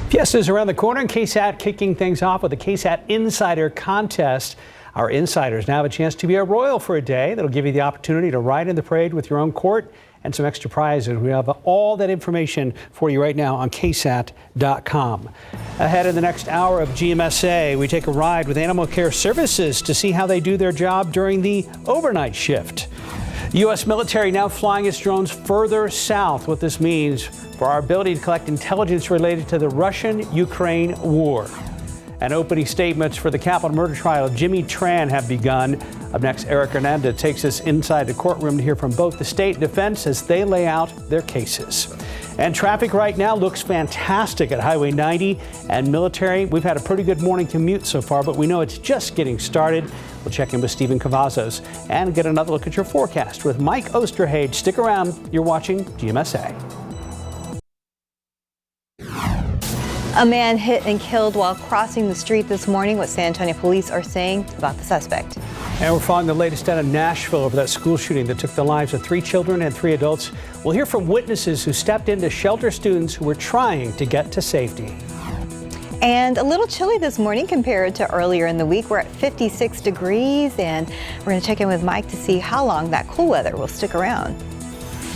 Fiesta's around the corner, and KSAT kicking things off with the KSAT Insider Contest. Our insiders now have a chance to be a royal for a day. That'll give you the opportunity to ride in the parade with your own court and some extra prizes. We have all that information for you right now on KSAT.com. Ahead in the next hour of GMSA, we take a ride with Animal Care Services to see how they do their job during the overnight shift. U.S. military now flying its drones further south. What this means for our ability to collect intelligence related to the Russian-Ukraine war. And opening statements for the capital murder trial of Jimmy Tran have begun. Up next, Eric Hernandez takes us inside the courtroom to hear from both the state and defense as they lay out their cases. And traffic right now looks fantastic at Highway 90 and military. We've had a pretty good morning commute so far, but we know it's just getting started. We'll check in with Stephen Cavazos and get another look at your forecast with Mike Osterhage. Stick around. You're watching GMSA. A man hit and killed while crossing the street this morning. What San Antonio police are saying about the suspect. And we're following the latest out of Nashville over that school shooting that took the lives of 3 children and 3 adults. We'll hear from witnesses who stepped in to shelter students who were trying to get to safety. And a little chilly this morning compared to earlier in the week. We're at 56 degrees, and we're going to check in with Mike to see how long that cool weather will stick around.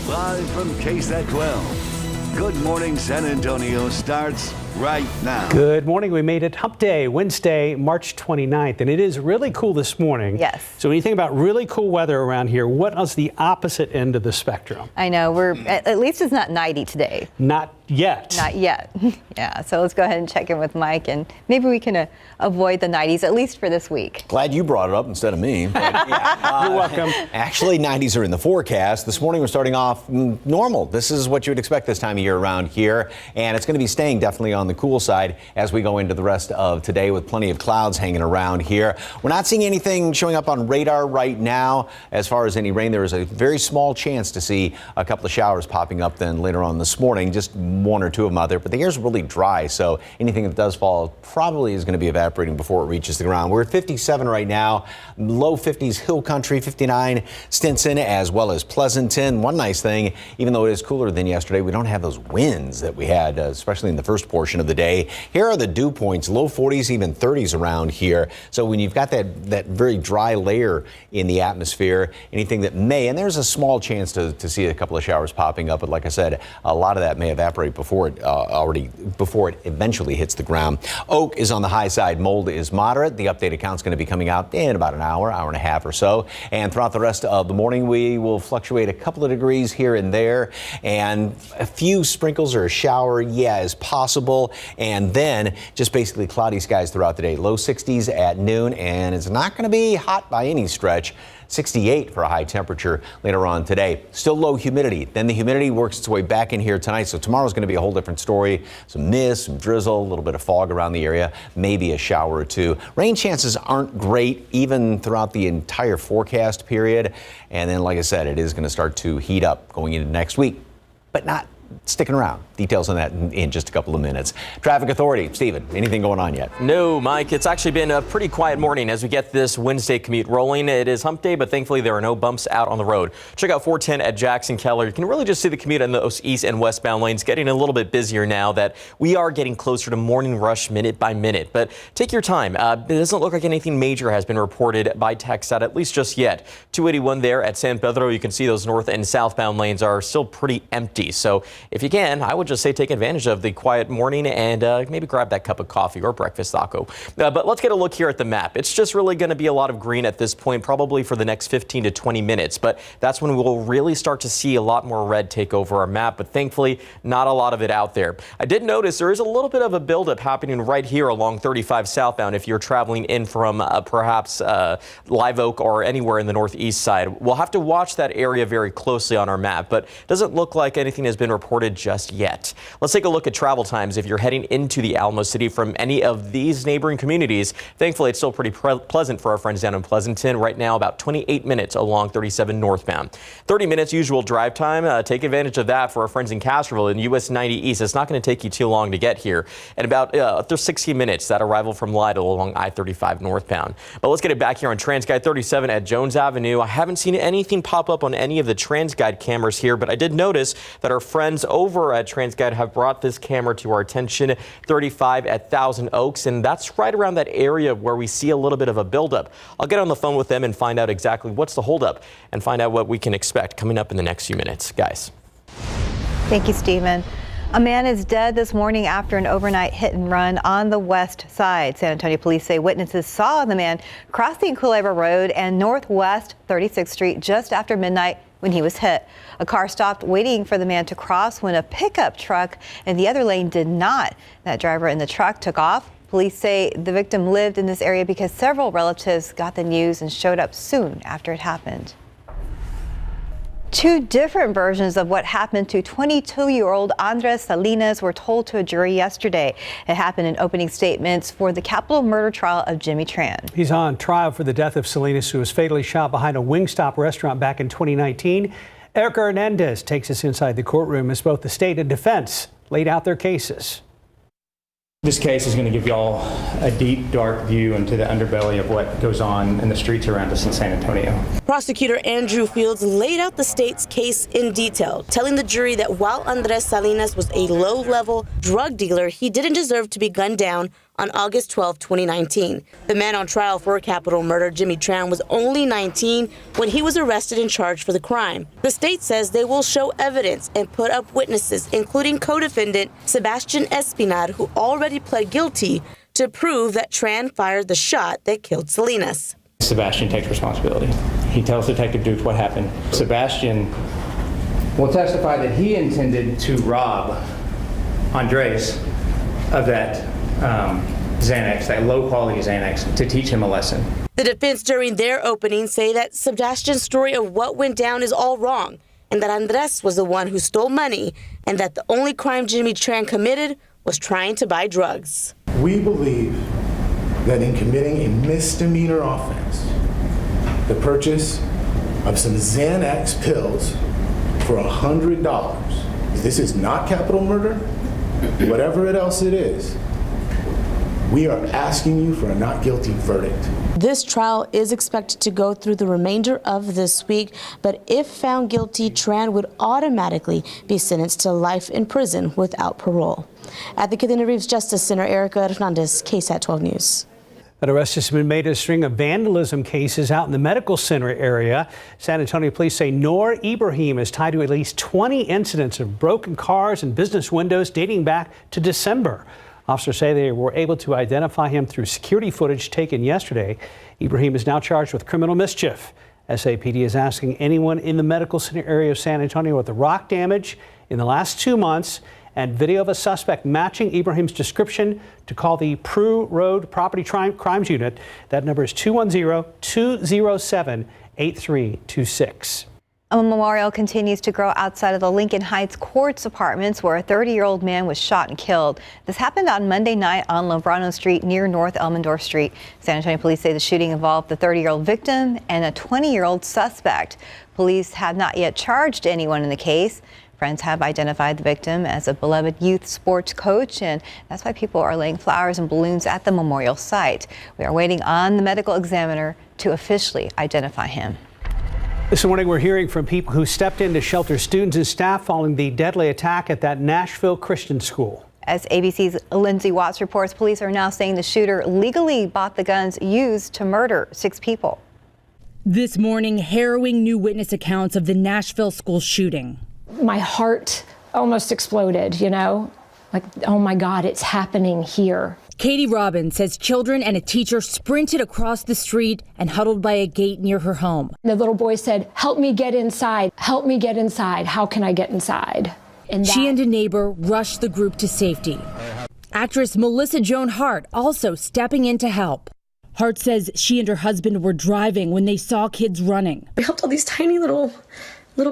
Live from KSAT 12. Good morning, San Antonio starts right now. Good morning. We made it Hump Day, Wednesday, March 29th, and it is really cool this morning. Yes. So when you think about really cool weather around here, what is the opposite end of the spectrum? I know. We're at least it's not 90 today. Not yet. Not yet. Yeah. So let's go ahead and check in with Mike, and maybe we can avoid the 90s at least for this week. Glad you brought it up instead of me. But, yeah, You're welcome. Actually, 90s are in the forecast. This morning we're starting off normal. This is what you would expect this time of year around here, and it's going to be staying definitely on the cool side as we go into the rest of today with plenty of clouds hanging around here. We're not seeing anything showing up on radar right now as far as any rain. There is a very small chance to see a couple of showers popping up then later on this morning, just 1 or 2 of them out there, but the air's really dry, so anything that does fall probably is going to be evaporating before it reaches the ground. We're at 57 right now, low 50s Hill Country, 59 Stinson, as well as Pleasanton. One nice thing, even though it is cooler than yesterday, we don't have those winds that we had, especially in the first portion of the day. Here are the dew points, low 40s, even 30s around here. So when you've got that very dry layer in the atmosphere, anything that may, and there's a small chance to see a couple of showers popping up, but like I said, a lot of that may evaporate before it eventually hits the ground. Oak is on the high side. Mold is moderate. The updated count's going to be coming out in about an hour and a half or so. And throughout the rest of the morning, we will fluctuate a couple of degrees here and there, and a few sprinkles or a shower, is possible. And then just basically cloudy skies throughout the day. Low 60s at noon, and it's not going to be hot by any stretch. 68 for a high temperature later on today. Still low humidity. Then the humidity works its way back in here tonight. So tomorrow's going to be a whole different story. Some mist, some drizzle, a little bit of fog around the area, maybe a shower or 2. Rain chances aren't great even throughout the entire forecast period. And then, like I said, it is going to start to heat up going into next week, but not sticking around. Details on that in just a couple of minutes. Traffic Authority, Stephen, anything going on yet? No, Mike, it's actually been a pretty quiet morning as we get this Wednesday commute rolling. It is hump day, but thankfully there are no bumps out on the road. Check out 410 at Jackson Keller. You can really just see the commute on those east and westbound lanes getting a little bit busier now that we are getting closer to morning rush minute by minute. But take your time. It doesn't look like anything major has been reported by TxDOT, at least just yet. 281 there at San Pedro. You can see those north and southbound lanes are still pretty empty. So if you can, I would just say take advantage of the quiet morning and maybe grab that cup of coffee or breakfast taco. But let's get a look here at the map. It's just really going to be a lot of green at this point, probably for the next 15 to 20 minutes. But that's when we'll really start to see a lot more red take over our map. But thankfully, not a lot of it out there. I did notice there is a little bit of a buildup happening right here along 35 southbound if you're traveling in from perhaps Live Oak or anywhere in the northeast side. We'll have to watch that area very closely on our map, but it doesn't look like anything has been reported just yet. Let's take a look at travel times if you're heading into the Alamo City from any of these neighboring communities. Thankfully, it's still pretty pleasant for our friends down in Pleasanton. Right now, about 28 minutes along 37 northbound. 30 minutes usual drive time. Take advantage of that for our friends in Castroville and US 90 East. It's not going to take you too long to get here. And about 60 minutes, that arrival from Lytle along I-35 northbound. But let's get it back here on TransGuide 37 at Jones Avenue. I haven't seen anything pop up on any of the TransGuide cameras here, but I did notice that our friends friends over at TransGuide have brought this camera to our attention, 35 at Thousand Oaks, and that's right around that area where we see a little bit of a buildup. I'll get on the phone with them and find out exactly what's the holdup and find out what we can expect coming up in the next few minutes. Guys. Thank you, Stephen. A man is dead this morning after an overnight hit and run on the west side. San Antonio police say witnesses saw the man crossing Culebra Road and Northwest 36th Street just after midnight when he was hit. A car stopped waiting for the man to cross when a pickup truck in the other lane did not. That driver in the truck took off. Police say the victim lived in this area because several relatives got the news and showed up soon after it happened. Two different versions of what happened to 22-year-old Andres Salinas were told to a jury yesterday. It happened in opening statements for the capital murder trial of Jimmy Tran. He's on trial for the death of Salinas, who was fatally shot behind a Wingstop restaurant back in 2019. Erica Hernandez takes us inside the courtroom as both the state and defense laid out their cases. This case is going to give y'all a deep, dark view into the underbelly of what goes on in the streets around us in San Antonio. Prosecutor Andrew Fields laid out the state's case in detail, telling the jury that while Andres Salinas was a low-level drug dealer, he didn't deserve to be gunned down on August 12, 2019. The man on trial for capital murder, Jimmy Tran, was only 19 when he was arrested and charged for the crime. The state says they will show evidence and put up witnesses, including co-defendant Sebastian Espinar, who already pled guilty, to prove that Tran fired the shot that killed Salinas. Sebastian takes responsibility. He tells Detective Dukes what happened. Sebastian will testify that he intended to rob Andres of that Xanax, that low-quality Xanax, to teach him a lesson. The defense during their opening say that Sebastian's story of what went down is all wrong, and that Andres was the one who stole money, and that the only crime Jimmy Tran committed was trying to buy drugs. We believe that in committing a misdemeanor offense, the purchase of some Xanax pills for $100, this is not capital murder, whatever else it is, we are asking you for a not guilty verdict. This trial is expected to go through the remainder of this week, but if found guilty, Tran would automatically be sentenced to life in prison without parole. At the Kathleen Reeves Justice Center, Erica Hernandez, KSAT 12 News. An arrest has been made in a string of vandalism cases out in the medical center area. San Antonio police say Noor Ibrahim is tied to at least 20 incidents of broken cars and business windows dating back to December. Officers say they were able to identify him through security footage taken yesterday. Ibrahim is now charged with criminal mischief. SAPD is asking anyone in the medical center area of San Antonio with the rock damage in the last 2 months and video of a suspect matching Ibrahim's description to call the Prue Road Property Crimes Unit. That number is 210-207-8326. A memorial continues to grow outside of the Lincoln Heights Courts Apartments, where a 30-year-old man was shot and killed. This happened on Monday night on Lovrano Street near North Elmendorf Street. San Antonio police say the shooting involved the 30-year-old victim and a 20-year-old suspect. Police have not yet charged anyone in the case. Friends have identified the victim as a beloved youth sports coach, and that's why people are laying flowers and balloons at the memorial site. We are waiting on the medical examiner to officially identify him. This morning, we're hearing from people who stepped in to shelter students and staff following the deadly attack at that Nashville Christian school. As ABC's Lindsay Watts reports, police are now saying the shooter legally bought the guns used to murder 6 people. This morning, harrowing new witness accounts of the Nashville school shooting. My heart almost exploded, you know, like, oh my God, it's happening here. Katie Robbins says children and a teacher sprinted across the street and huddled by a gate near her home. The little boy said, help me get inside. Help me get inside. How can I get inside? And she and a neighbor rushed the group to safety. Actress Melissa Joan Hart also stepping in to help. Hart says she and her husband were driving when they saw kids running. We helped all these tiny little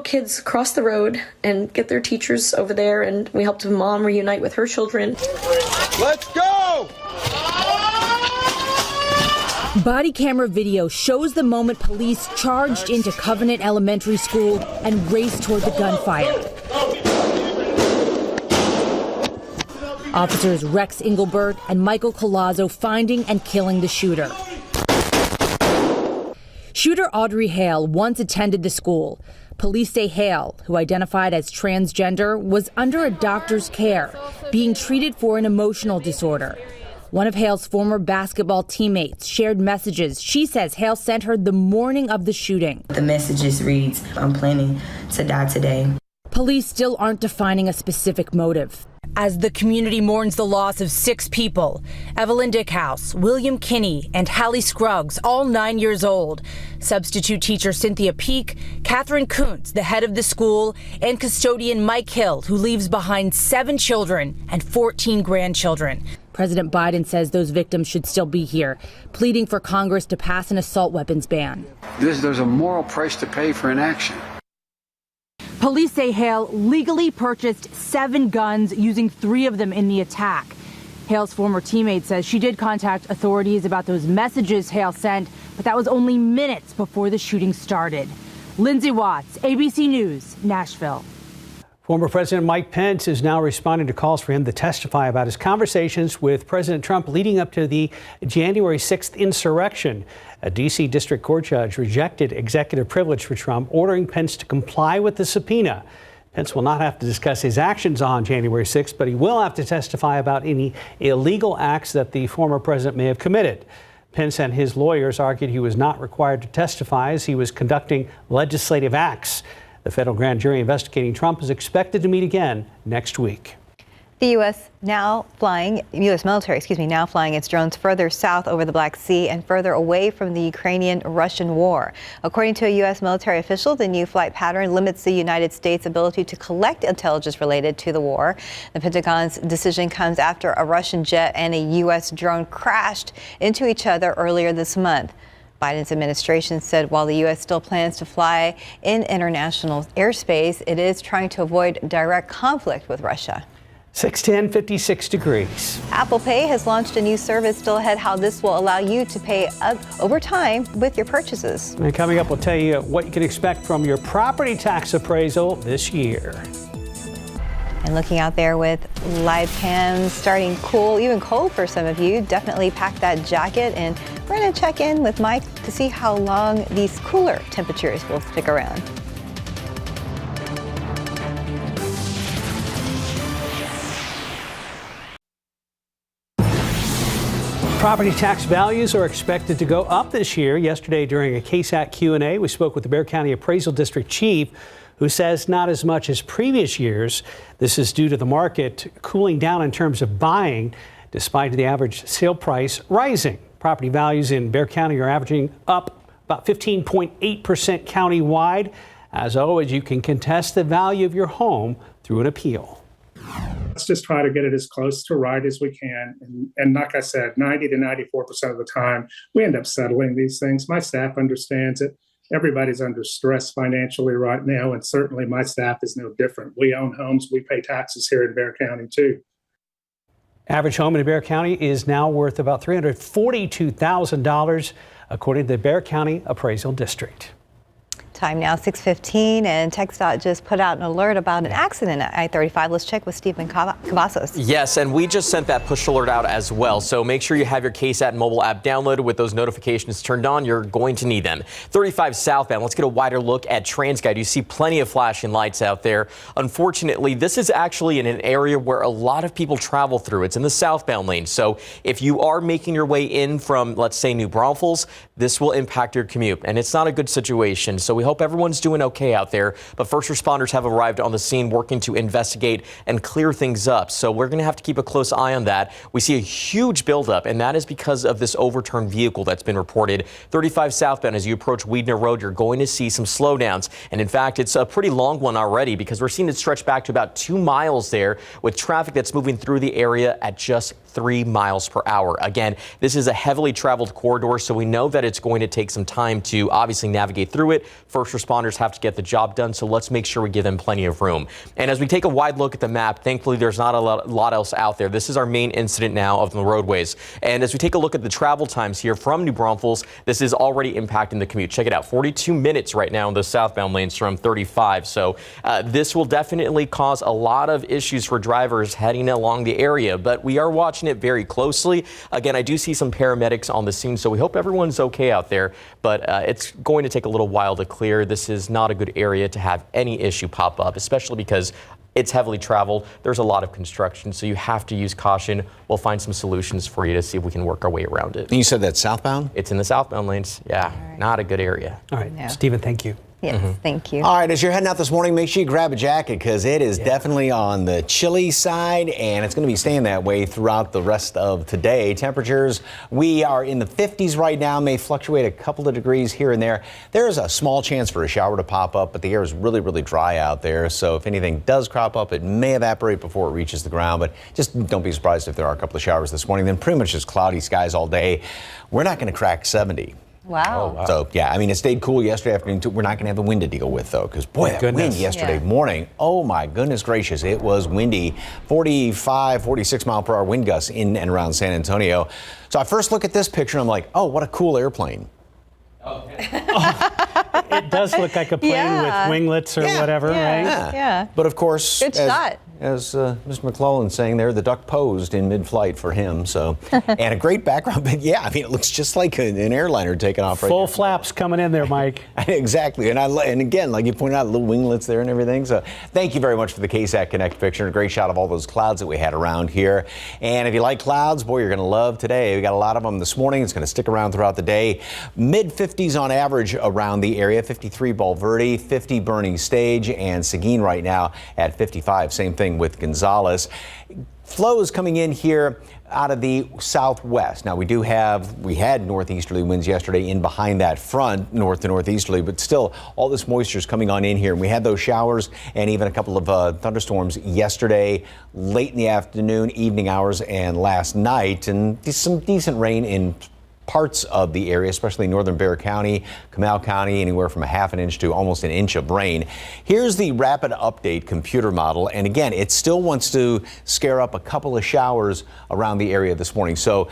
kids cross the road and get their teachers over there, and we helped a mom reunite with her children. Let's go! Body camera video shows the moment police charged into Covenant Elementary School and raced toward the gunfire. Officers Rex Engelbert and Michael Colazzo finding and killing the shooter. Shooter Audrey Hale once attended the school, Police say Hale, who identified as transgender, was under a doctor's care, being treated for an emotional disorder. One of Hale's former basketball teammates shared messages she says Hale sent her the morning of the shooting. The messages reads, "I'm planning to die today." Police still aren't defining a specific motive. As the community mourns the loss of 6 people, Evelyn Dickhouse, William Kinney, and Hallie Scruggs, all 9 years old. Substitute teacher Cynthia Peak, Catherine Kuntz, the head of the school, and custodian Mike Hill, who leaves behind 7 children and 14 grandchildren. President Biden says those victims should still be here, pleading for Congress to pass an assault weapons ban. There's a moral price to pay for inaction. Police say Hale legally purchased 7 guns, using 3 of them in the attack. Hale's former teammate says she did contact authorities about those messages Hale sent, but that was only minutes before the shooting started. Lindsay Watts, ABC News, Nashville. Former President Mike Pence is now responding to calls for him to testify about his conversations with President Trump leading up to the January 6th insurrection. A D.C. District Court judge rejected executive privilege for Trump, ordering Pence to comply with the subpoena. Pence will not have to discuss his actions on January 6th, but he will have to testify about any illegal acts that the former president may have committed. Pence and his lawyers argued he was not required to testify as he was conducting legislative acts. The federal grand jury investigating Trump is expected to meet again next week. The U.S. military, now flying its drones further south over the Black Sea and further away from the Ukrainian-Russian war. According to a U.S. military official, the new flight pattern limits the United States' ability to collect intelligence related to the war. The Pentagon's decision comes after a Russian jet and a U.S. drone crashed into each other earlier this month. Biden's administration said while the U.S. still plans to fly in international airspace, it is trying to avoid direct conflict with Russia. 6:10, 56 degrees. Apple Pay has launched a new service. Still ahead, how this will allow you to pay over time with your purchases. And coming up, we'll tell you what you can expect from your property tax appraisal this year. And looking out there with live cams starting cool, even cold for some of you, definitely pack that jacket. And we're going to check in with Mike to see how long these cooler temperatures will stick around. Property tax values are expected to go up this year. Yesterday, during a KSAT Q&A, we spoke with the Bexar County Appraisal District Chief, who says not as much as previous years. This is due to the market cooling down in terms of buying, despite the average sale price rising. Property values in Bexar County are averaging up about 15.8% countywide. As always, you can contest the value of your home through an appeal. Let's just try to get it as close to right as we can. And like I said, 90 to 94% of the time, we end up settling these things. My staff understands it. Everybody's under stress financially right now, and certainly my staff is no different. We own homes. We pay taxes here in Bexar County, too. Average home in Bexar County is now worth about $342,000, according to the Bexar County Appraisal District. Time now 6:15, and TxDOT just put out an alert about an accident at I-35. Let's check with Stephen Cavazos. Yes, and we just sent that push alert out as well. So make sure you have your KSAT mobile app downloaded with those notifications turned on. You're going to need them. 35 southbound. Let's get a wider look at TransGuide. You see plenty of flashing lights out there. Unfortunately, this is actually in an area where a lot of people travel through. It's in the southbound lane. So if you are making your way in from, let's say, New Braunfels, this will impact your commute, and it's not a good situation. So we hope everyone's doing okay out there, but first responders have arrived on the scene working to investigate and clear things up. So we're going to have to keep a close eye on that. We see a huge buildup, and that is because of this overturned vehicle that's been reported. 35 southbound, as you approach Weidner Road, you're going to see some slowdowns. And in fact, it's a pretty long one already because we're seeing it stretch back to about 2 miles there with traffic that's moving through the area at just 3 miles per hour. Again, this is a heavily traveled corridor, so we know that it's going to take some time to obviously navigate through it. First responders have to get the job done, so let's make sure we give them plenty of room. And as we take a wide look at the map, thankfully there's not a lot else out there. This is our main incident now of the roadways. And as we take a look at the travel times here from New Braunfels, this is already impacting the commute. Check it out, 42 minutes right now in the southbound lanes from 35. So this will definitely cause a lot of issues for drivers heading along the area, but we are watching it very closely. Again, I do see some paramedics on the scene, so we hope everyone's okay out there, but it's going to take a little while to clear earlier, this is not a good area to have any issue pop up, especially because it's heavily traveled. There's a lot of construction, so you have to use caution. We'll find some solutions for you to see if we can work our way around it. And you said that's southbound? It's in the southbound lanes. Yeah, not a good area. All right, Stephen, thank you. Yes, thank you. All right, as you're heading out this morning, make sure you grab a jacket because it is definitely on the chilly side, and it's going to be staying that way throughout the rest of today. Temperatures, we are in the 50s right now, may fluctuate a couple of degrees here and there. There is a small chance for a shower to pop up, but the air is really, really dry out there. So if anything does crop up, it may evaporate before it reaches the ground, but just don't be surprised if there are a couple of showers this morning. Then pretty much just cloudy skies all day. We're not going to crack 70. Wow. Oh, wow. So, yeah, I mean, it stayed cool yesterday afternoon, too. We're not going to have a wind to deal with, though, because, boy, that wind yesterday morning, oh, my goodness gracious, it was windy. 45, 46 mile per hour wind gusts in and around San Antonio. So I first look at this picture, and I'm like, oh, what a cool airplane. It does look like a plane with winglets or whatever, right? Yeah. But, of course, Good shot. As Mr. McClellan saying there, the duck posed in mid-flight for him. So, and a great background. But yeah, I mean, it looks just like an airliner taking off right Full flaps coming in there, Mike. Exactly. And again, like you pointed out, little winglets there and everything. So thank you very much for the KSAT Connect picture. A great shot of all those clouds that we had around here. And if you like clouds, boy, you're going to love today. We got a lot of them this morning. It's going to stick around throughout the day. Mid-50s on average around the area. 53 Bulverde, 50 Bernie Stage, and Seguin right now at 55. Same thing with Gonzales. Flows coming in here out of the southwest. Now we had northeasterly winds yesterday in behind that front, north to northeasterly, but still all this moisture is coming on in here. And we had those showers and even a couple of thunderstorms yesterday, late in the afternoon, evening hours, and last night, and some decent rain in parts of the area, especially northern Bexar County, Comal County, anywhere from a half an inch to almost an inch of rain. Here's the rapid update computer model. And again, it still wants to scare up a couple of showers around the area this morning. So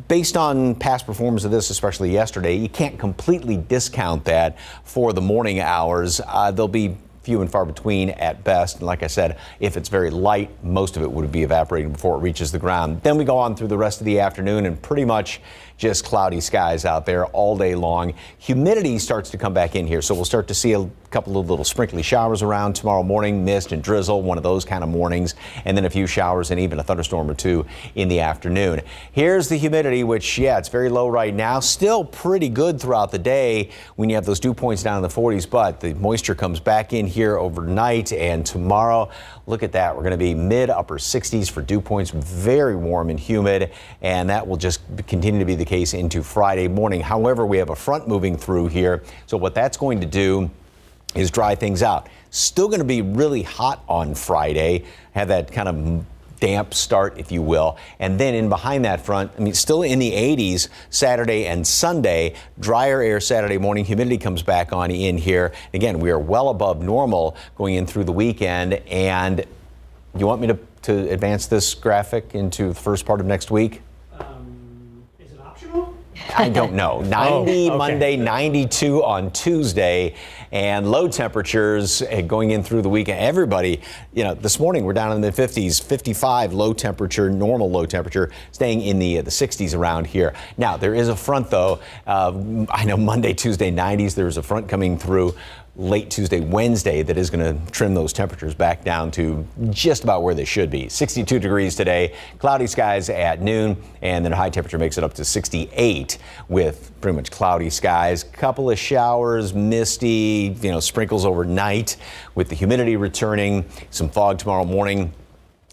based on past performance of this, especially yesterday, you can't completely discount that for the morning hours. There'll be few and far between at best. And like I said, if it's very light, most of it would be evaporating before it reaches the ground. Then we go on through the rest of the afternoon and pretty much just cloudy skies out there all day long. Humidity starts to come back in here, so we'll start to see a couple of little sprinkly showers around tomorrow morning, mist and drizzle, one of those kind of mornings, and then a few showers and even a thunderstorm or two in the afternoon. Here's the humidity, which, yeah, it's very low right now. Still pretty good throughout the day when you have those dew points down in the 40s, but the moisture comes back in here overnight and tomorrow. Look at that. We're going to be mid-upper 60s for dew points, very warm and humid, and that will just continue to be the case into Friday morning. However, we have a front moving through here, so what that's going to do is dry things out. Still going to be really hot on Friday, have that kind of damp start, if you will. And then in behind that front, I mean, still in the 80s Saturday and Sunday, drier air Saturday morning, humidity comes back on in here. Again, we are well above normal going in through the weekend. And you want me to advance this graphic into the first part of next week? Is it optional? I don't know. 90 Monday, 92 on Tuesday, and low temperatures going in through the weekend. Everybody, you know, this morning we're down in the 50s, 55 low temperature, normal low temperature, staying in the 60s around here. Now, there is a front, though. I know Monday, Tuesday, 90s, there's a front coming through late Tuesday, Wednesday that is going to trim those temperatures back down to just about where they should be. 62 degrees today, cloudy skies at noon, and then high temperature makes it up to 68 with pretty much cloudy skies. Couple of showers, misty, sprinkles overnight with the humidity returning. Some fog tomorrow morning,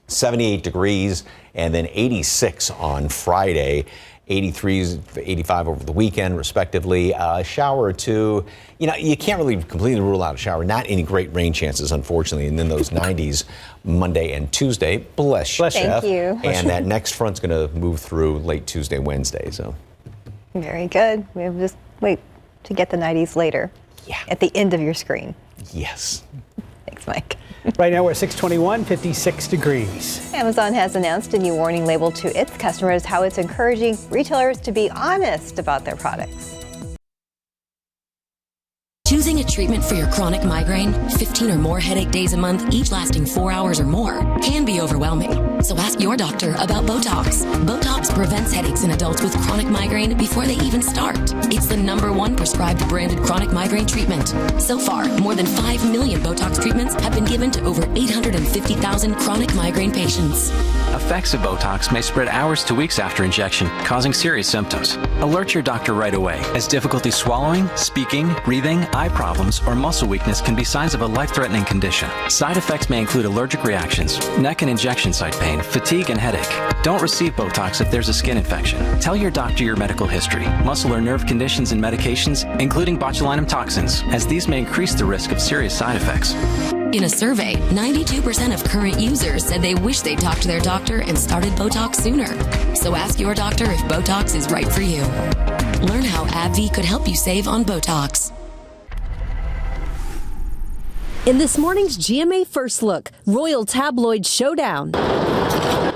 78 degrees, and then 86 on Friday. 83s, 85 over the weekend, respectively. A shower or two. You can't really completely rule out a shower. Not any great rain chances, unfortunately. And then those 90s Monday and Tuesday. Bless you. Thank you. And that next front's going to move through late Tuesday, Wednesday. So very good. We have just wait to get the 90s later. Yeah. At the end of your screen. Yes. Thanks, Mike. Right now we're at 621, 56 degrees. Amazon has announced a new warning label to its customers how it's encouraging retailers to be honest about their products. Choosing a treatment for your chronic migraine, 15 or more headache days a month, each lasting 4 hours or more, can be overwhelming. So ask your doctor about Botox. Botox prevents headaches in adults with chronic migraine before they even start. It's the #1 prescribed branded chronic migraine treatment. So far, more than 5 million Botox treatments have been given to over 850,000 chronic migraine patients. Effects of Botox may spread hours to weeks after injection, causing serious symptoms. Alert your doctor right away, as difficulty swallowing, speaking, breathing, eye problems, or muscle weakness can be signs of a life-threatening condition. Side effects may include allergic reactions, neck and injection site pain, fatigue, and headache. Don't receive Botox if there's a skin infection. Tell your doctor your medical history, muscle or nerve conditions and medications, including botulinum toxins, as these may increase the risk of serious side effects. In a survey, 92% of current users said they wish they talked to their doctor and started Botox sooner. So ask your doctor if Botox is right for you. Learn how AbbVie could help you save on Botox. In this morning's GMA First Look, Royal Tabloid Showdown.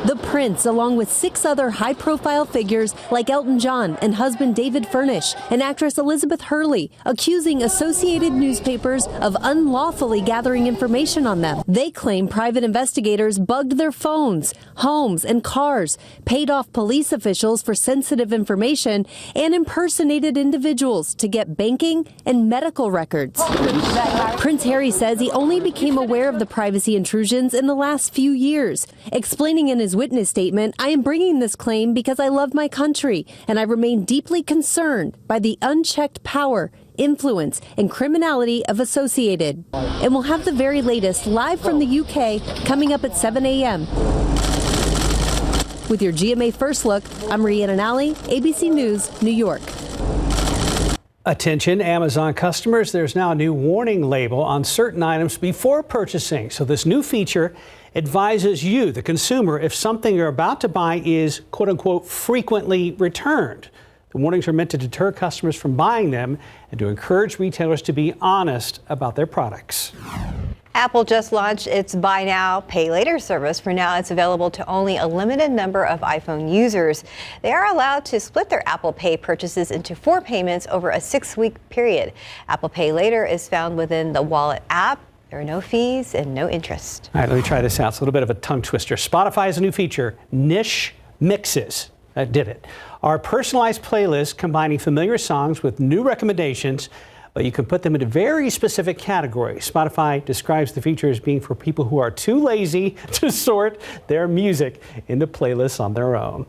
The Prince, along with 6 other high-profile figures like Elton John and husband David Furnish and actress Elizabeth Hurley, accusing Associated Newspapers of unlawfully gathering information on them. They claim private investigators bugged their phones, homes, and cars, paid off police officials for sensitive information, and impersonated individuals to get banking and medical records. Prince Harry says he only became aware of the privacy intrusions in the last few years, explaining in his witness statement, "I am bringing this claim because I love my country, and I remain deeply concerned by the unchecked power, influence, and criminality of Associated." And we'll have the very latest live from the UK coming up at 7 a.m. With your GMA First Look, I'm Rhiannon Alley, ABC News, New York. Attention Amazon customers, there's now a new warning label on certain items before purchasing. So this new feature advises you, the consumer, if something you're about to buy is quote unquote frequently returned. The warnings are meant to deter customers from buying them and to encourage retailers to be honest about their products. Apple just launched its Buy Now, Pay Later service. For now, it's available to only a limited number of iPhone users. They are allowed to split their Apple Pay purchases into 4 payments over a 6-week period. Apple Pay Later is found within the Wallet app. There are no fees and no interest. All right, let me try this out. It's a little bit of a tongue twister. Spotify has a new feature, Niche Mixes. That did it. Our personalized playlist combining familiar songs with new recommendations, but you can put them into very specific categories. Spotify describes the feature as being for people who are too lazy to sort their music into playlists on their own.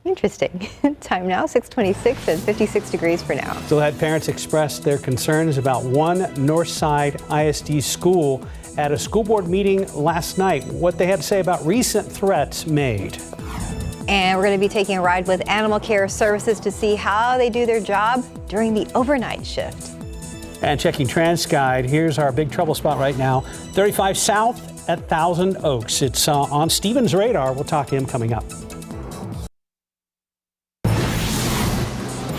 Interesting. Time now, 6:26 and 56 degrees for now. Still had parents express their concerns about one Northside ISD school at a school board meeting last night. What they had to say about recent threats made. And we're going to be taking a ride with Animal Care Services to see how they do their job during the overnight shift. And checking TransGuide, here's our big trouble spot right now. 35 south at Thousand Oaks. It's on Stephen's radar. We'll talk to him coming up.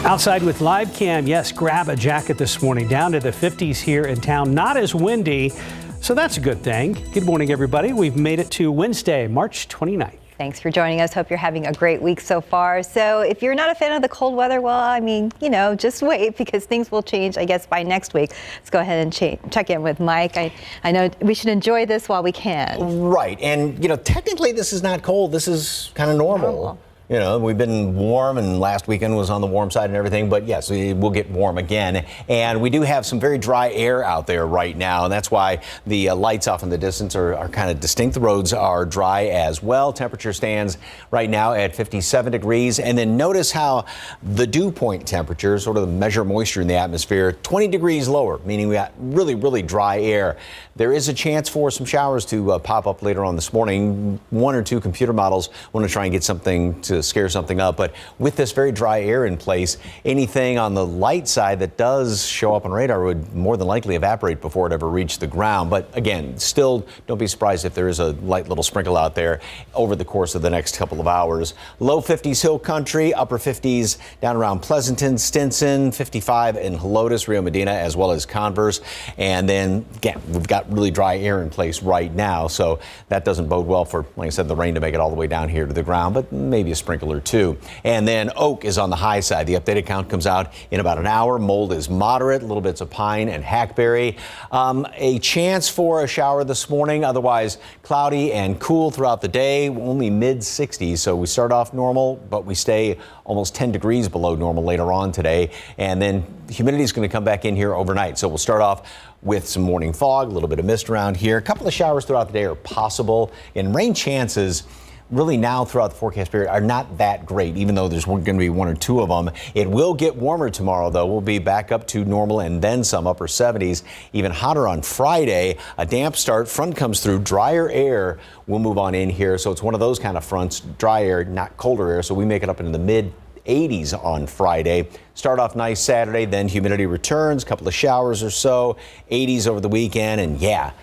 Outside with live cam, yes, grab a jacket this morning. Down to the 50s here in town. Not as windy, so that's a good thing. Good morning, everybody. We've made it to Wednesday, March 29th. Thanks for joining us. Hope you're having a great week so far. So if you're not a fan of the cold weather, well, I mean, just wait because things will change, I guess, by next week. Let's go ahead and check in with Mike. I know we should enjoy this while we can. Right. And, technically this is not cold. This is kind of normal. We've been warm, and last weekend was on the warm side and everything, but yes, we will get warm again. And we do have some very dry air out there right now, and that's why the lights off in the distance are kind of distinct. The roads are dry as well. Temperature stands right now at 57 degrees. And then notice how the dew point temperature, sort of the measure moisture in the atmosphere, 20 degrees lower, meaning we got really, really dry air. There is a chance for some showers to pop up later on this morning. 1 or 2 computer models want to try and get something to scare something up. But with this very dry air in place, anything on the light side that does show up on radar would more than likely evaporate before it ever reached the ground. But again, still don't be surprised if there is a light little sprinkle out there over the course of the next couple of hours. Low 50s Hill Country, upper 50s down around Pleasanton, Stinson, 55 in Helotes, Rio Medina, as well as Converse. And then again, we've got really dry air in place right now, so that doesn't bode well for, like I said, the rain to make it all the way down here to the ground, but maybe a sprinkle sprinkler too. And then oak is on the high side. The updated count comes out in about an hour. Mold is moderate, little bits of pine and hackberry. A chance for a shower this morning, otherwise cloudy and cool throughout the day, only mid 60s. So we start off normal, but we stay almost 10 degrees below normal later on today. And then humidity is going to come back in here overnight. So we'll start off with some morning fog, a little bit of mist around here. A couple of showers throughout the day are possible, and rain chances really now throughout the forecast period are not that great, even though there's going to be one or two of them. It will get warmer tomorrow, though. We'll be back up to normal and then some, upper 70s, even hotter on Friday. A damp start, front comes through, drier air will move on in here. So it's one of those kind of fronts, dry air, not colder air. So we make it up into the mid 80s on Friday. Start off nice Saturday, then humidity returns, a couple of showers or so, 80s over the weekend, and yeah,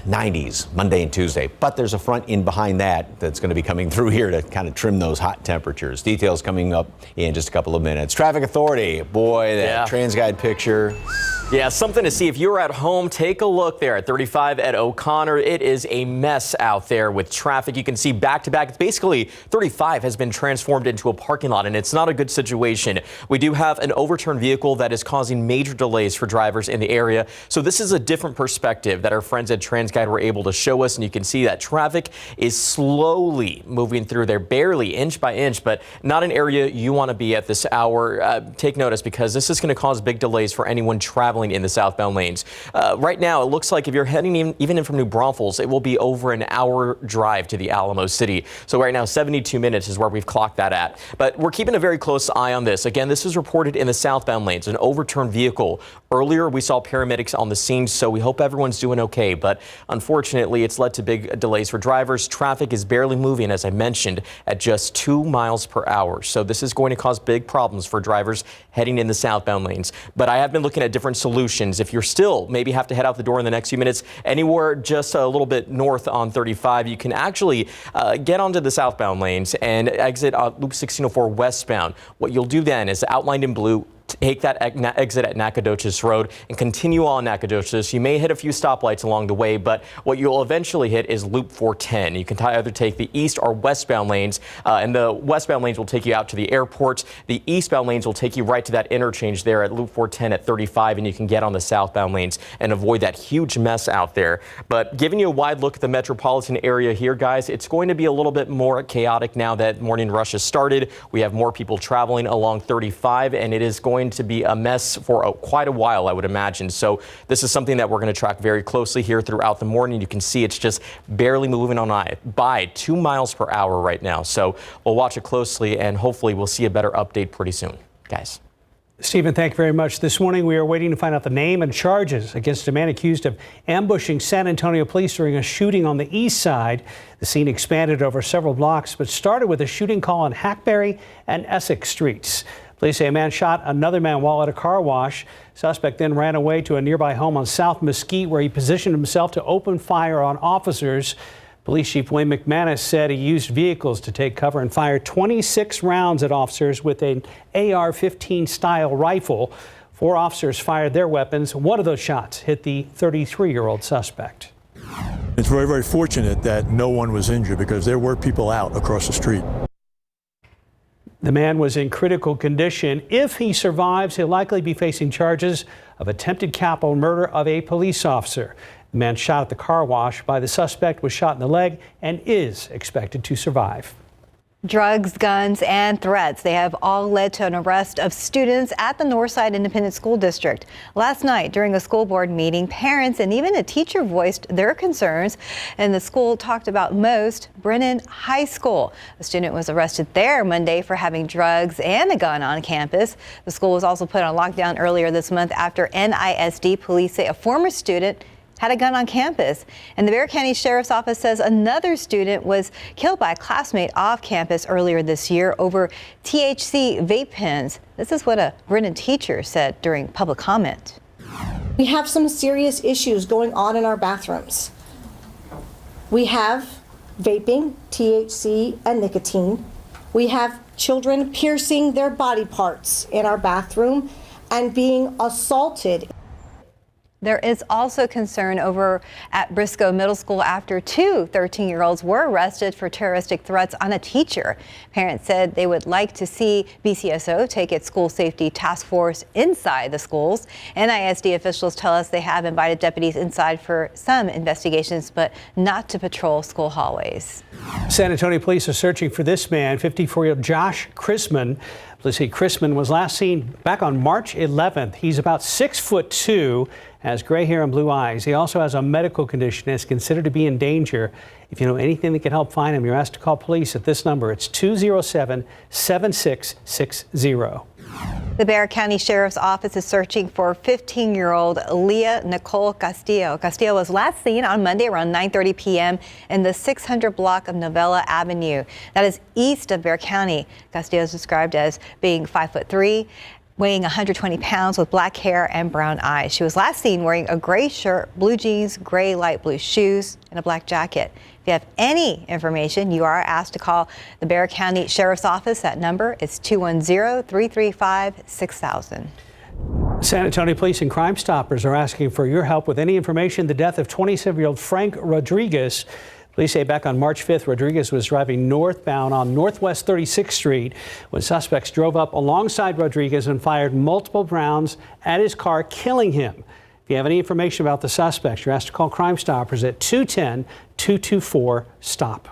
90s Monday and Tuesday. But there's a front in behind that's going to be coming through here to kind of trim those hot temperatures. Details coming up in just a couple of minutes. Traffic Authority, boy, that TransGuide picture. Yeah, something to see. If you're at home, take a look there at 35 at O'Connor. It is a mess out there with traffic. You can see back to back. It's basically 35 has been transformed into a parking lot, and it's not a good situation. We do have an overturned vehicle that is causing major delays for drivers in the area. So this is a different perspective that our friends at TransGuide were able to show us, and you can see that traffic is slowly moving through there, barely inch by inch, but not an area you want to be at this hour. Take notice, because this is going to cause big delays for anyone traveling in the southbound lanes. Right now, it looks like if you're heading even in from New Braunfels, it will be over an hour drive to the Alamo City. So right now, 72 minutes is where we've clocked that at. But we're keeping a very close eye on this. Again, this is reported in the southbound lanes, an overturned vehicle. Earlier, we saw paramedics on the scene, so we hope everyone's doing okay. But unfortunately, it's led to big delays for drivers. Traffic is barely moving, as I mentioned, at just 2 miles per hour. So this is going to cause big problems for drivers heading in the southbound lanes. But I have been looking at different solutions. If you're still maybe have to head out the door in the next few minutes, anywhere just a little bit north on 35, you can actually get onto the southbound lanes and exit Loop 1604 westbound. What you'll do then is outlined in blue, take that exit at Nacogdoches Road and continue on Nacogdoches. You may hit a few stoplights along the way, but what you'll eventually hit is Loop 410. You can either take the east or westbound lanes, and the westbound lanes will take you out to the airport. The eastbound lanes will take you right to that interchange there at Loop 410 at 35, and you can get on the southbound lanes and avoid that huge mess out there. But giving you a wide look at the metropolitan area here, guys, it's going to be a little bit more chaotic now that morning rush has started. We have more people traveling along 35, and it is going to be a mess for quite a while, I would imagine. So this is something that we're going to track very closely here throughout the morning. You can see it's just barely moving on by 2 miles per hour right now. So we'll watch it closely, and hopefully we'll see a better update pretty soon, guys. Stephen, thank you very much. This morning, we are waiting to find out the name and charges against a man accused of ambushing San Antonio police during a shooting on the east side. The scene expanded over several blocks, but started with a shooting call on Hackberry and Essex streets. Police say a man shot another man while at a car wash. Suspect then ran away to a nearby home on South Mesquite, where he positioned himself to open fire on officers. Police Chief Wayne McManus said he used vehicles to take cover and fired 26 rounds at officers with an AR-15 style rifle. 4 officers fired their weapons. One of those shots hit the 33-year-old suspect. It's very, very fortunate that no one was injured, because there were people out across the street. The man was in critical condition. If he survives, he'll likely be facing charges of attempted capital murder of a police officer. The man shot at the car wash by the suspect was shot in the leg and is expected to survive. Drugs, guns, and threats, they have all led to an arrest of students at the Northside Independent School District. Last night, during a school board meeting, parents and even a teacher voiced their concerns, and the school talked about most Brennan High School. A student was arrested there Monday for having drugs and a gun on campus. The school was also put on lockdown earlier this month after NISD police say a former student had a gun on campus. And the Bexar County Sheriff's Office says another student was killed by a classmate off campus earlier this year over THC vape pens. This is what a Brennan teacher said during public comment. We have some serious issues going on in our bathrooms. We have vaping, THC, and nicotine. We have children piercing their body parts in our bathroom and being assaulted. There is also concern over at Briscoe Middle School after two 13-year-olds were arrested for terroristic threats on a teacher. Parents said they would like to see BCSO take its school safety task force inside the schools. NISD officials tell us they have invited deputies inside for some investigations, but not to patrol school hallways. San Antonio police are searching for this man, 54-year-old Josh Chrisman. Police say Chrisman was last seen back on March 11th. He's about 6'2", has gray hair and blue eyes. He also has a medical condition and is considered to be in danger. If you know anything that can help find him, you're asked to call police at this number. It's 207-7660. The Bexar County Sheriff's Office is searching for 15-year-old Leah Nicole Castillo. Castillo was last seen on Monday around 9:30 p.m. in the 600 block of Novella Avenue. That is east of Bexar County. Castillo is described as being 5'3", weighing 120 pounds with black hair and brown eyes. She was last seen wearing a gray shirt, blue jeans, gray light blue shoes, and a black jacket. If you have any information, you are asked to call the Bexar County Sheriff's Office. That number is 210-335-6000. San Antonio Police and Crime Stoppers are asking for your help with any information. The death of 27-year-old Frank Rodriguez. Police say back on March 5th, Rodriguez was driving northbound on Northwest 36th Street when suspects drove up alongside Rodriguez and fired multiple rounds at his car, killing him. If you have any information about the suspects, you're asked to call Crime Stoppers at 210-224-STOP.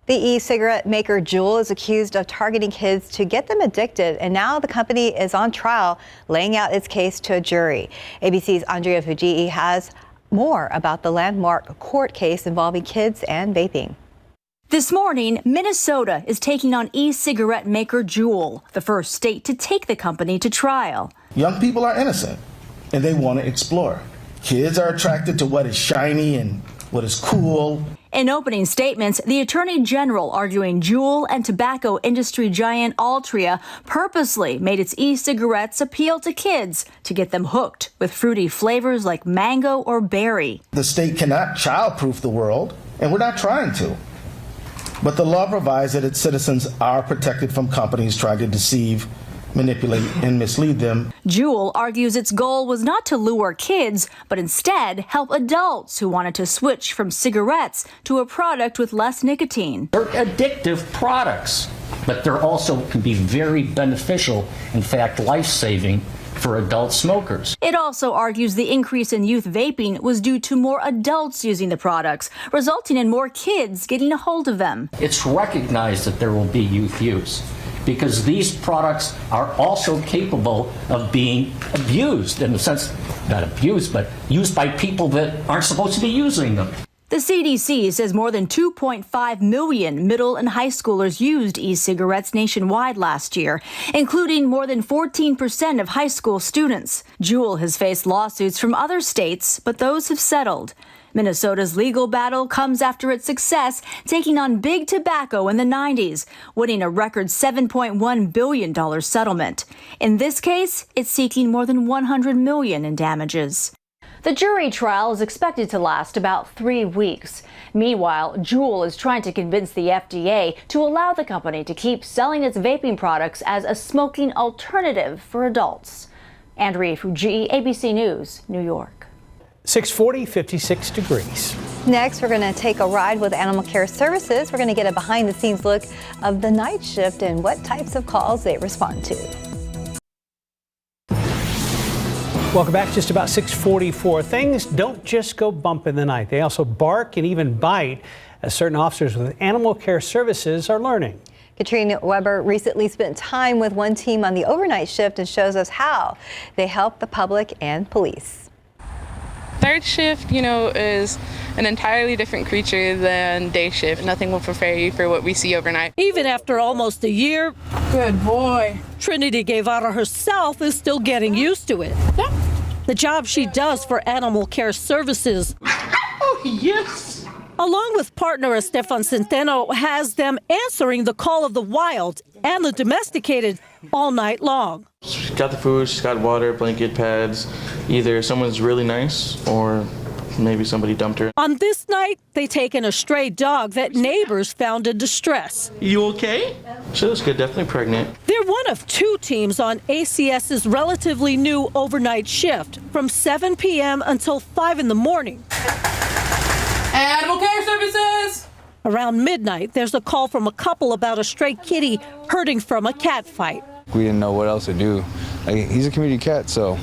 The e-cigarette maker Juul is accused of targeting kids to get them addicted, and now the company is on trial, laying out its case to a jury. ABC's Andrea Fujii has more about the landmark court case involving kids and vaping. This morning, Minnesota is taking on e-cigarette maker Juul, the first state to take the company to trial. Young people are innocent, and they want to explore. Kids are attracted to what is shiny and what is cool. In opening statements, the Attorney General arguing Juul and tobacco industry giant Altria purposely made its e-cigarettes appeal to kids to get them hooked with fruity flavors like mango or berry. The state cannot childproof the world, and we're not trying to. But the law provides that its citizens are protected from companies trying to deceive, manipulate, and mislead them. Juul argues its goal was not to lure kids, but instead help adults who wanted to switch from cigarettes to a product with less nicotine. They're addictive products, but they're also can be very beneficial, in fact, life-saving for adult smokers. It also argues the increase in youth vaping was due to more adults using the products, resulting in more kids getting a hold of them. It's recognized that there will be youth use, because these products are also capable of being abused, in a sense, not abused, but used by people that aren't supposed to be using them. The CDC says more than 2.5 million middle and high schoolers used e-cigarettes nationwide last year, including more than 14% of high school students. Juul has faced lawsuits from other states, but those have settled. Minnesota's legal battle comes after its success taking on big tobacco in the 90s, winning a record $7.1 billion settlement. In this case, it's seeking more than $100 million in damages. The jury trial is expected to last about 3 weeks. Meanwhile, Juul is trying to convince the FDA to allow the company to keep selling its vaping products as a smoking alternative for adults. Andrea Fujii, ABC News, New York. 640, 56 degrees. Next, we're going to take a ride with Animal Care Services. We're going to get a behind-the-scenes look of the night shift and what types of calls they respond to. Welcome back. Just about 6:44. Things don't just go bump in the night. They also bark and even bite, as certain officers with Animal Care Services are learning. Katrina Weber recently spent time with one team on the overnight shift and shows us how they help the public and police. Third shift, is an entirely different creature than day shift. Nothing will prepare you for what we see overnight. Even after almost a year, good boy, Trinity Guevara herself is still getting used to it. The job she does for Animal Care Services. Oh, yes. Along with partner Estefan Centeno, has them answering the call of the wild and the domesticated all night long. She's got the food, she's got water, blanket, pads. Either someone's really nice or maybe somebody dumped her. On this night, they take in a stray dog that neighbors found in distress. You okay? She looks good, definitely pregnant. They're one of two teams on ACS's relatively new overnight shift from 7 p.m. until 5 in the morning. Animal Care Services! Around midnight, there's a call from a couple about a stray kitty hurting from a cat fight. We didn't know what else to do. Like, he's a community cat, so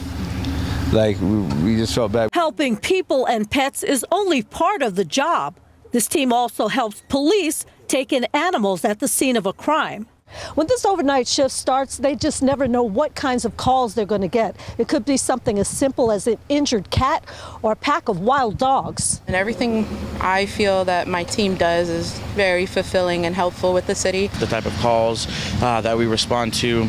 we just felt bad. Helping people and pets is only part of the job. This team also helps police take in animals at the scene of a crime. When this overnight shift starts, they just never know what kinds of calls they're going to get. It could be something as simple as an injured cat or a pack of wild dogs. And everything I feel that my team does is very fulfilling and helpful with the city. The type of calls that we respond to,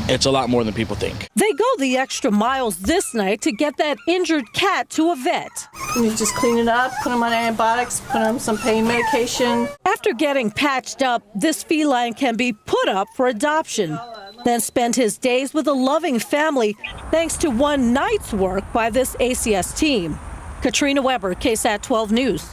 it's a lot more than people think. They go the extra miles this night to get that injured cat to a vet. You just clean it up, put them on antibiotics, put them some pain medication. After getting patched up, this feline can be put up for adoption, then spend his days with a loving family thanks to one night's work by this ACS team. Katrina Weber, KSAT 12 News.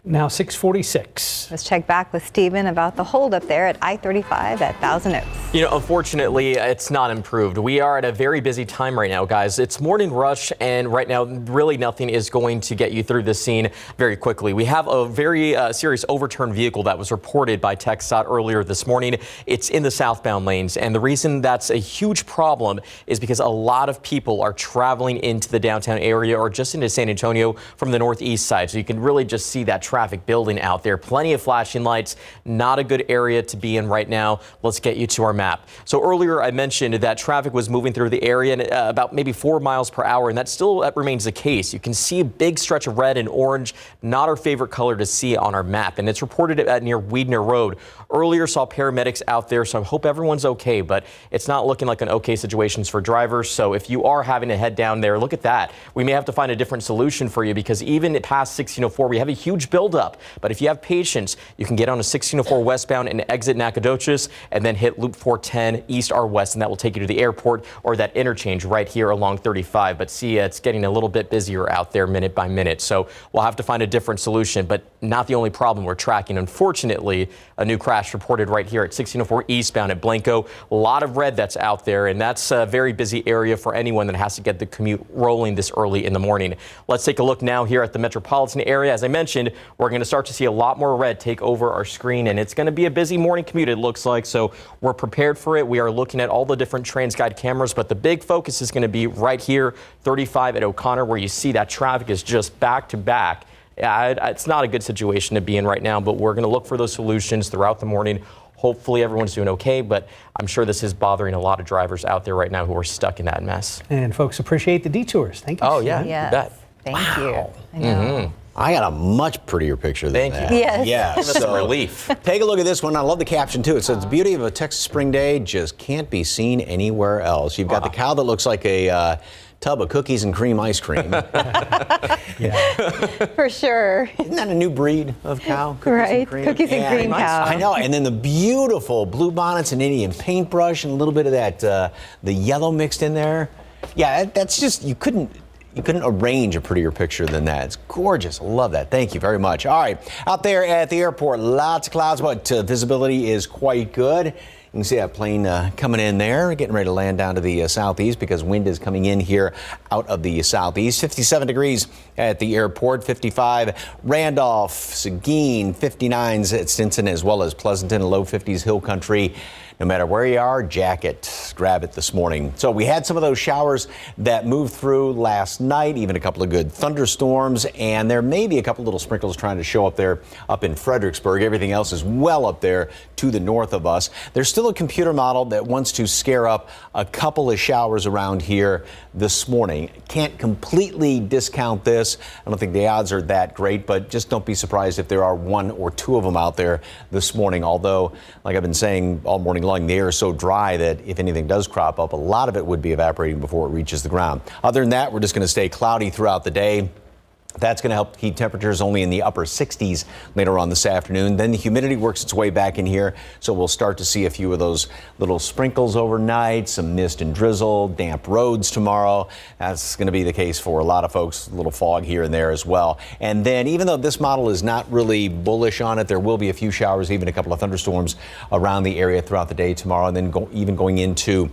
Now 6:46. Let's check back with Stephen about the holdup there at I-35 at Thousand Oaks. You know, unfortunately, it's not improved. We are at a very busy time right now, guys. It's morning rush, and right now, really nothing is going to get you through this scene very quickly. We have a very serious overturned vehicle that was reported by TxDOT earlier this morning. It's in the southbound lanes, and the reason that's a huge problem is because a lot of people are traveling into the downtown area or just into San Antonio from the northeast side. So you can really just see that traffic building out there. Plenty of flashing lights. Not a good area to be in right now. Let's get you to our map. So earlier I mentioned that traffic was moving through the area about maybe 4 miles per hour, and that still remains the case. You can see a big stretch of red and orange, not our favorite color to see on our map, and it's reported at near Weidner Road. Earlier saw paramedics out there, so I hope everyone's okay, but it's not looking like an okay situation for drivers. So if you are having to head down there, look at that. We may have to find a different solution for you, because even past 1604, we have a huge buildup. But if you have patience, you can get on a 1604 westbound and exit Nacogdoches and then hit Loop 410 east or west, and that will take you to the airport or that interchange right here along 35. But see, it's getting a little bit busier out there minute by minute. So we'll have to find a different solution, but not the only problem we're tracking. Unfortunately, a new crash reported right here at 1604 eastbound at Blanco. A lot of red that's out there, and that's a very busy area for anyone that has to get the commute rolling this early in the morning. Let's take a look now here at the metropolitan area. As I mentioned, we're going to start to see a lot more red take over our screen, and it's going to be a busy morning commute, it looks like, so we're prepared for it. We are looking at all the different TransGuide cameras, but the big focus is going to be right here, 35 at O'Connor, where you see that traffic is just back to back. It's not a good situation to be in right now, but we're going to look for those solutions throughout the morning. Hopefully everyone's doing okay, but I'm sure this is bothering a lot of drivers out there right now who are stuck in that mess. And folks appreciate the detours. Thank you. Oh, yeah, Yes. you bet. Thank you. I know. Mm-hmm. I got a much prettier picture than that. Thank you. Yes. Yeah, Give us some relief. Take a look at this one. I love the caption, too. It says, the beauty of a Texas spring day just can't be seen anywhere else. You've got the cow that looks like a tub of cookies and cream ice cream. For sure. Isn't that a new breed of cow? Right. Cookies and cream cow. I know. And then the beautiful blue bonnets and Indian paintbrush and a little bit of that, the yellow mixed in there. Yeah, that's just, you couldn't arrange a prettier picture than that. It's gorgeous. I love that. Thank you very much. All right, out there at the airport, lots of clouds, but visibility is quite good. You can see that plane coming in there, getting ready to land down to the southeast because wind is coming in here out of the southeast. 57 degrees at the airport, 55 Randolph, Seguin, 59s at Stinson, as well as Pleasanton, low 50s Hill Country. No matter where you are, jacket, grab it this morning. So we had some of those showers that moved through last night, even a couple of good thunderstorms, and there may be a couple little sprinkles trying to show up there up in Fredericksburg. Everything else is well up there to the north of us. There's still a computer model that wants to scare up a couple of showers around here this morning. Can't completely discount this. I don't think the odds are that great, but just don't be surprised if there are one or two of them out there this morning. Although, like I've been saying all morning long, the air is so dry that if anything does crop up, a lot of it would be evaporating before it reaches the ground. Other than that, we're just going to stay cloudy throughout the day. That's going to help keep temperatures only in the upper 60s later on this afternoon. Then the humidity works its way back in here, so we'll start to see a few of those little sprinkles overnight, some mist and drizzle, damp roads tomorrow. That's going to be the case for a lot of folks, a little fog here and there as well. And then even though this model is not really bullish on it, there will be a few showers, even a couple of thunderstorms around the area throughout the day tomorrow, and then even going into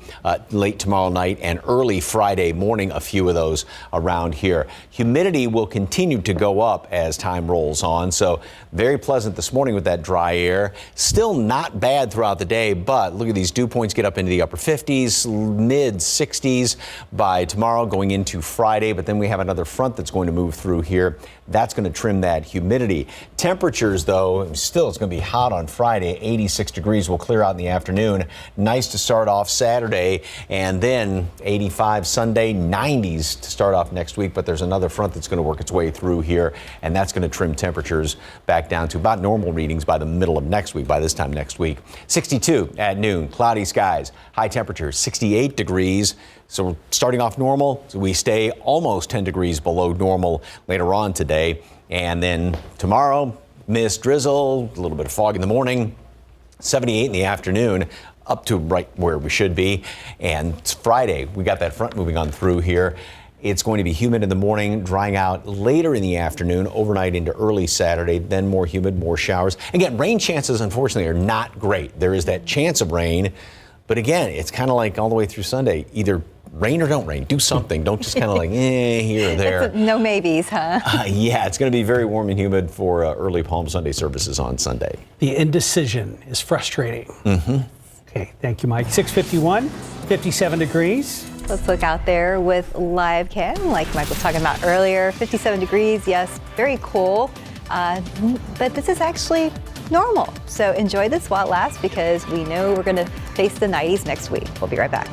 late tomorrow night and early Friday morning, a few of those around here. Humidity will continue to go up as time rolls on, so very pleasant this morning with that dry air. Still not bad throughout the day, but look at these dew points get up into the upper 50s, mid 60s by tomorrow going into Friday. But then we have another front that's going to move through here. That's going to trim that humidity. Temperatures, though, still it's going to be hot on Friday. 86 degrees will clear out in the afternoon. Nice to start off Saturday, and then 85 Sunday, 90s to start off next week. But there's another front that's going to work its way through here, and that's going to trim temperatures back down to about normal readings by the middle of next week, by this time next week. 62 at noon, cloudy skies, high temperatures 68 degrees. So we're starting off normal. So we stay almost 10 degrees below normal later on today. And then tomorrow, mist, drizzle, a little bit of fog in the morning, 78 in the afternoon, up to right where we should be. And it's Friday, we got that front moving on through here. It's going to be humid in the morning, drying out later in the afternoon, overnight into early Saturday, then more humid, more showers. Again, rain chances, unfortunately, are not great. There is that chance of rain, but again, it's kind of like all the way through Sunday, either rain or don't rain. Do something. Don't just kind of like, here or there. No maybes, huh? Yeah, it's going to be very warm and humid for early Palm Sunday services on Sunday. The indecision is frustrating. Mm-hmm. Okay, thank you, Mike. 6:51, 57 degrees. Let's look out there with live cam, like Mike was talking about earlier. 57 degrees, yes, very cool. But this is actually normal. So enjoy this while it lasts, because we know we're going to face the 90s next week. We'll be right back.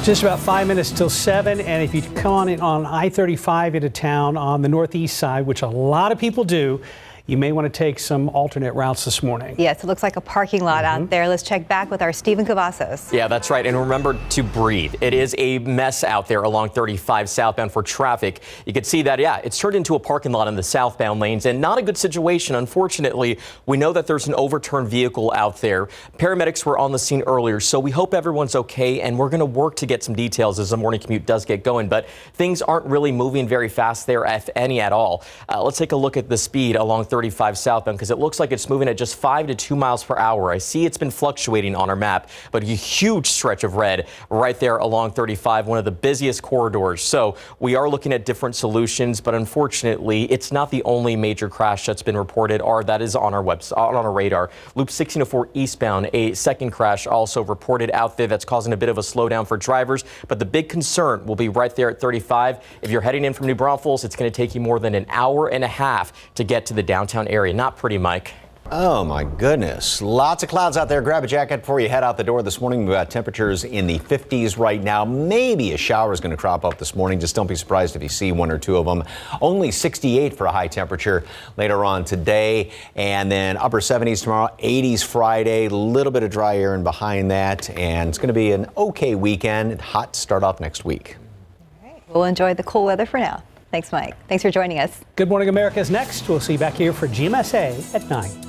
Just about 5 minutes till 7, and if you come on I-35 into town on the northeast side, which a lot of people do, you may want to take some alternate routes this morning. Yes, it looks like a parking lot out there. Let's check back with our Stephen Cavazos. Yeah, that's right. And remember to breathe. It is a mess out there along 35 southbound for traffic. You can see that, yeah, it's turned into a parking lot in the southbound lanes, and not a good situation. Unfortunately, we know that there's an overturned vehicle out there. Paramedics were on the scene earlier, so we hope everyone's okay, and we're going to work to get some details as the morning commute does get going. But things aren't really moving very fast there, if any at all. Let's take a look at the speed along 35 southbound, because it looks like it's moving at just 5 to 2 miles per hour. I see it's been fluctuating on our map, but a huge stretch of red right there along 35, one of the busiest corridors. So we are looking at different solutions, but unfortunately, it's not the only major crash that's been reported or that is on our website, on our radar. Loop 1604 eastbound, a second crash also reported out there that's causing a bit of a slowdown for drivers, but the big concern will be right there at 35. If you're heading in from New Braunfels, it's going to take you more than an hour and a half to get to the downtown area. Not pretty, Mike. Oh my goodness. Lots of clouds out there. Grab a jacket before you head out the door this morning. We've got temperatures in the 50s right now. Maybe a shower is going to crop up this morning. Just don't be surprised if you see one or two of them. Only 68 for a high temperature later on today. And then upper 70s tomorrow, 80s Friday. A little bit of dry air in behind that. And it's going to be an okay weekend. Hot to start off next week. All right. We'll enjoy the cool weather for now. Thanks, Mike. Thanks for joining us. Good Morning America is next. We'll see you back here for GMSA at 9.